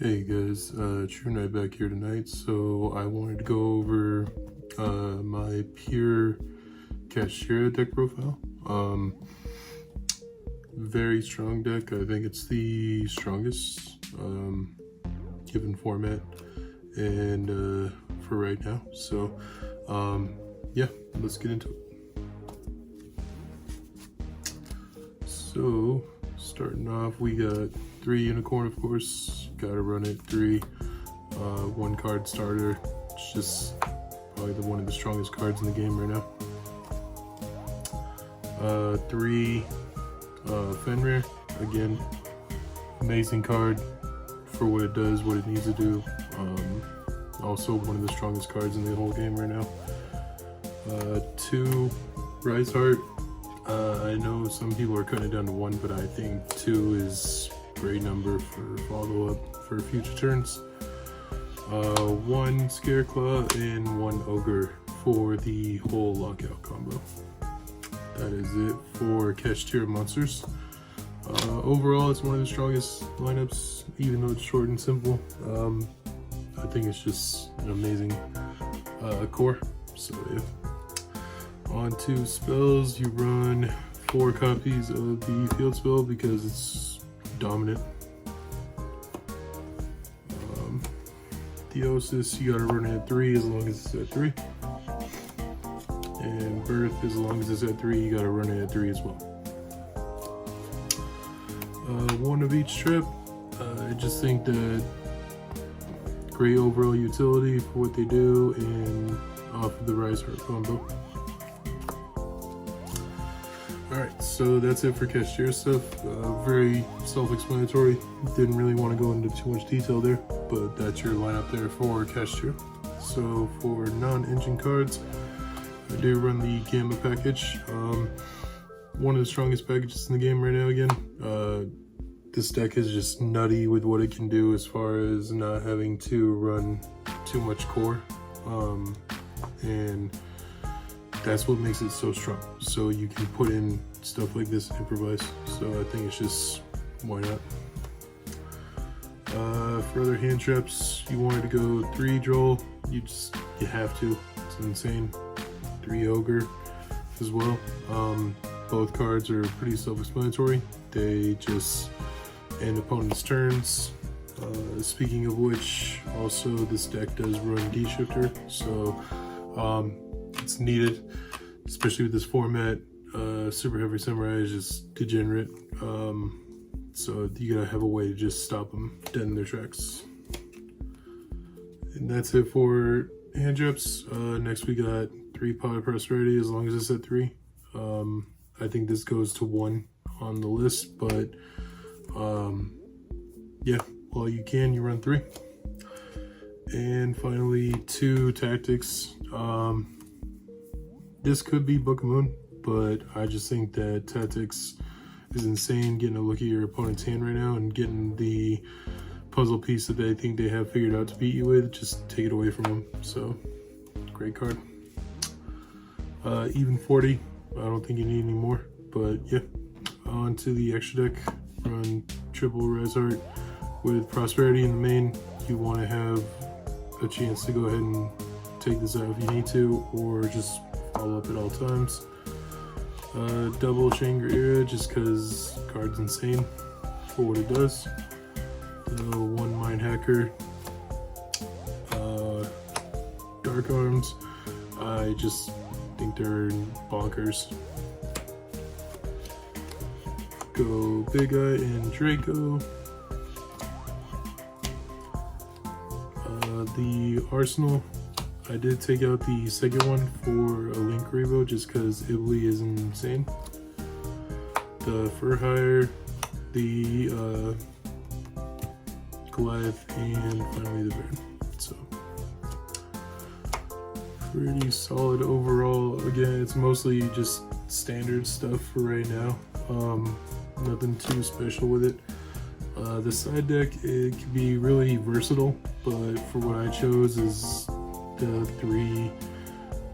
Hey guys, True Knight back here tonight. So I wanted to go over my pure Kashtira deck profile. Very strong deck. I think it's the strongest given format and for right now. So yeah, let's get into it. So starting off, we got 3 unicorn, of course. Gotta run it 3. 1 card starter. It's just probably one of the strongest cards in the game right now. 3 Fenrir. Again, amazing card for what it does, what it needs to do. Also one of the strongest cards in the whole game right now. 2 Rise Heart. I know some people are cutting it down to 1, but I think 2 is a great number for follow-up for future turns. 1 Scareclaw and 1 Ogre for the whole lockout combo. That is it for Kashtira monsters. Overall, it's one of the strongest lineups, even though it's short and simple. I think it's just an amazing core. So yeah. On to spells, you run 4 copies of the field spell because it's dominant. Theosis, you gotta run it at 3 as long as it's at 3. And Birth, as long as it's at 3, you gotta run it at 3 as well. 1 of each trip. I just think that great overall utility for what they do and off of the Rise Heart combo. Alright, so that's it for Kashtira stuff. Very self-explanatory. Didn't really want to go into too much detail there, but that's your lineup there for Kashtira. So for non-engine cards, I do run the Gamma package. One of the strongest packages in the game right now again. This deck is just nutty with what it can do as far as not having to run too much core. And that's what makes it so strong. So you can put in stuff like this and improvise. So I think it's just, why not? For other hand traps, you wanted to go 3 Droll, you have to. It's insane. 3 Ogre as well. Both cards are pretty self-explanatory. They just end opponent's turns. Speaking of which, also this deck does run D-Shifter, so it's needed, especially with this format. Super Heavy Samurai is just degenerate, so you gotta have a way to just stop them dead in their tracks. And that's it for hand traps. Next we got 3 Pot of Prosperity as long as it's at 3. I think this goes to 1 on the list, but yeah, while you can, you run 3. And finally, 2 Tactics. This could be Book of Moon, but I just think that Tactics is insane, getting a look at your opponent's hand right now and getting the puzzle piece that they think they have figured out to beat you with, just take it away from them. So, great card. Even 40, I don't think you need any more, but yeah. On to the extra deck, run triple Rise Heart with Prosperity in the main. You want to have a chance to go ahead and take this out if you need to, or just follow up at all times. Double Shangri-La just because card's insane for what it does. 1 Mind Hacker. Dark Arms, I just think they're bonkers. Go Big Eye and Draco. The Arsenal, I did take out the second one for a Link Revo just because Ibly is insane. The Fur Hire, the Goliath, and finally the Baron. So pretty solid overall. Again, it's mostly just standard stuff for right now. Nothing too special with it. The side deck, it can be really versatile, but for what I chose is the 3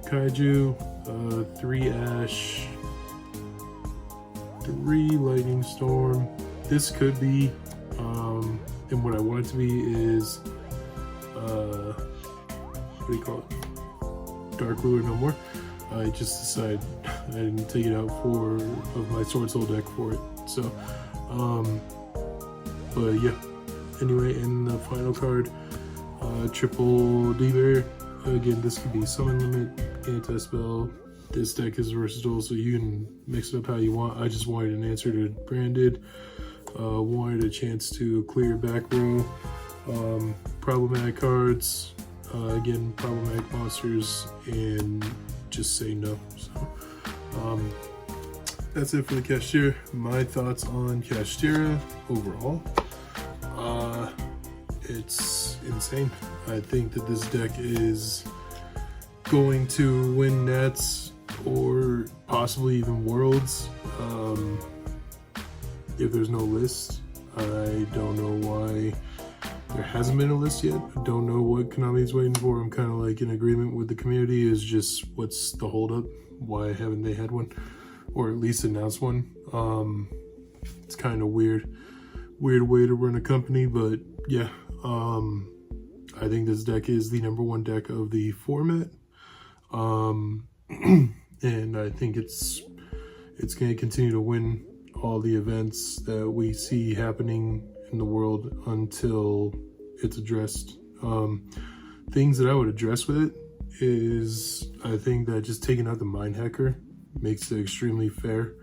Kaiju, 3 Ash, 3 Lightning Storm. This could be And what I want it to be is, what do you call it? Dark Ruler no more. I just decided I didn't take it out of my Sword Soul deck for it. So, but yeah. Anyway, in the final card, triple D-Bear. Again, this could be Summon Limit, Anti-Spell. This deck is versatile, so you can mix it up how you want. I just wanted an answer to Branded. Wanted a chance to clear back row. Problematic cards. Again, problematic monsters, and just say no. So, that's it for the Kashtira. My thoughts on Kashtira overall. It's insane. I think that this deck is going to win Nats or possibly even Worlds. If there's no list, I don't know why there hasn't been a list yet. I don't know what Konami's waiting for. I'm kind of like in agreement with the community. Is just what's the holdup? Why haven't they had one, or at least announced one? It's kind of weird way to run a company, but yeah. I think this deck is the #1 deck of the format, and I think it's going to continue to win all the events that we see happening in the world until it's addressed. Things that I would address with it is, I think that just taking out the Mind Hacker makes it extremely fair.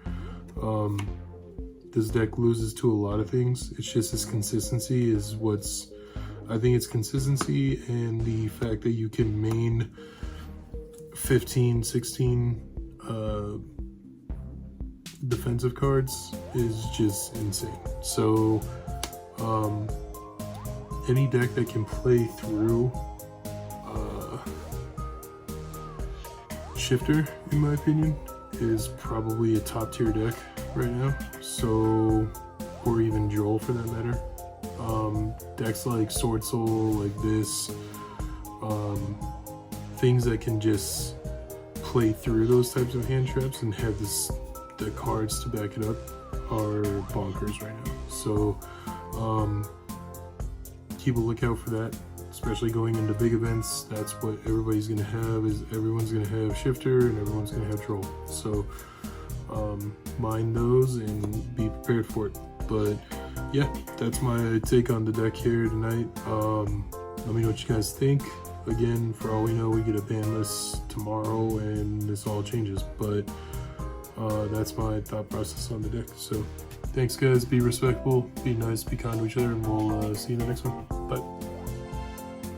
This deck loses to a lot of things. It's just its consistency is what's, I think it's consistency, and the fact that you can main 15, 16 defensive cards is just insane. So any deck that can play through Shifter, in my opinion, is probably a top tier deck right now. So, or even Joel for that matter. Decks like Sword Soul, like this, things that can just play through those types of hand traps and have the cards to back it up are bonkers right now. So keep a lookout for that, especially going into big events. That's what everybody's gonna have, is everyone's gonna have Shifter and everyone's gonna have Troll. So mind those and be prepared for it. But yeah, that's my take on the deck here tonight. Let me know what you guys think. Again, for all we know, we get a ban list tomorrow and this all changes, but that's my thought process on the deck. So thanks guys, be respectful, be nice, be kind to each other, and we'll see you in the next one. Bye.